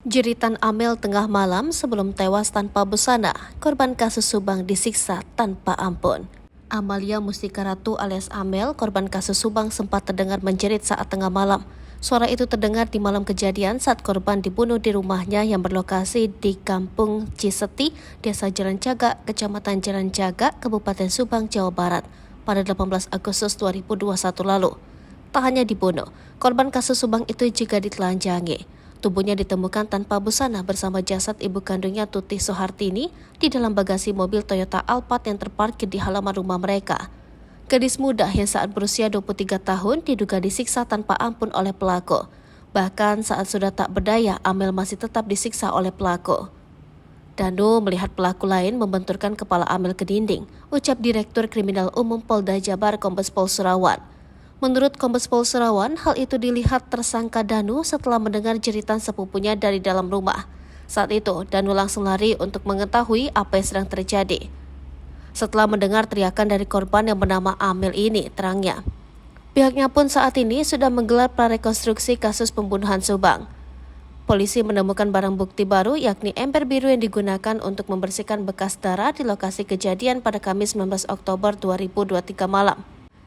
Jeritan Amel tengah malam sebelum tewas tanpa busana, korban kasus Subang disiksa tanpa ampun. Amalia Mustika Ratu alias Amel, korban kasus Subang sempat terdengar menjerit saat tengah malam. Suara itu terdengar di malam kejadian saat korban dibunuh di rumahnya yang berlokasi di Kampung Ciseti, Desa Jalan Jaga, Kecamatan Jalan Jaga, Kabupaten Subang, Jawa Barat, pada 18 Agustus 2021 lalu. Tak hanya dibunuh, korban kasus Subang itu juga ditelanjangi. Tubuhnya ditemukan tanpa busana bersama jasad ibu kandungnya Tuti Soehartini di dalam bagasi mobil Toyota Alphard yang terparkir di halaman rumah mereka. Gadis muda yang saat berusia 23 tahun diduga disiksa tanpa ampun oleh pelaku. Bahkan saat sudah tak berdaya, Amel masih tetap disiksa oleh pelaku. Danu melihat pelaku lain membenturkan kepala Amel ke dinding, ucap Direktur Kriminal Umum Polda Jabar Kombes Pol Surawan. Menurut Kombes Pol Surawan, hal itu dilihat tersangka Danu setelah mendengar jeritan sepupunya dari dalam rumah. Saat itu, Danu langsung lari untuk mengetahui apa yang sedang terjadi. Setelah mendengar teriakan dari korban yang bernama Amel ini, terangnya, pihaknya pun saat ini sudah menggelar prarekonstruksi kasus pembunuhan Subang. Polisi menemukan barang bukti baru yakni ember biru yang digunakan untuk membersihkan bekas darah di lokasi kejadian pada Kamis 19 Oktober 2023 malam.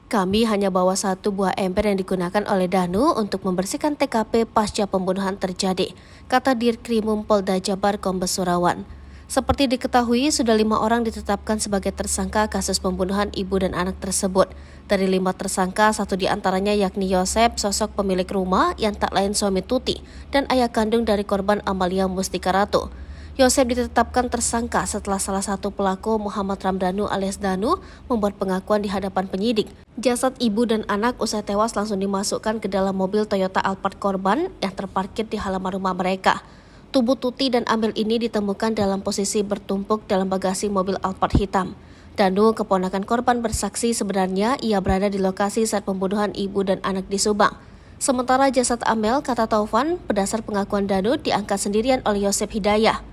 Kami hanya bawa satu buah ember yang digunakan oleh Danu untuk membersihkan TKP pasca pembunuhan terjadi, kata Dirkrimum Polda Jabar Kombes Surawan. Seperti diketahui, sudah 5 orang ditetapkan sebagai tersangka kasus pembunuhan ibu dan anak tersebut. Dari 5 tersangka, 1 diantaranya yakni Yosep, sosok pemilik rumah yang tak lain suami Tuti, dan ayah kandung dari korban Amalia Mustika Ratu. Yosep ditetapkan tersangka setelah salah satu pelaku Muhammad Ramdhanu alias Danu membuat pengakuan di hadapan penyidik. Jasad ibu dan anak usai tewas langsung dimasukkan ke dalam mobil Toyota Alphard korban yang terparkir di halaman rumah mereka. Tubuh Tuti dan Amel ini ditemukan dalam posisi bertumpuk dalam bagasi mobil Alphard hitam. Danu, keponakan korban, bersaksi sebenarnya ia berada di lokasi saat pembunuhan ibu dan anak di Subang. Sementara jasad Amel, kata Taufan, berdasar pengakuan Danu diangkat sendirian oleh Yosep Hidayah.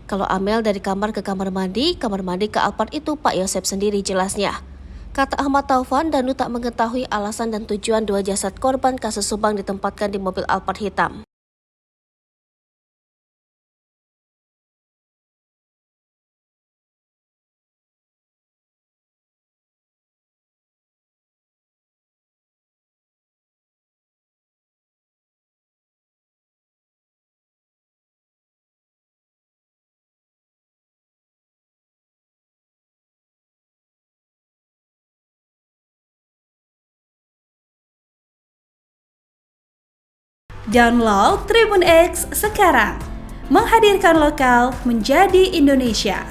Kalau Amel dari kamar ke kamar mandi ke Alphard itu Pak Yosep sendiri jelasnya. Kata Ahmad Taufan, Danu tak mengetahui alasan dan tujuan 2 jasad korban kasus Subang ditempatkan di mobil Alphard hitam. Download Tribun X sekarang, menghadirkan lokal menjadi Indonesia.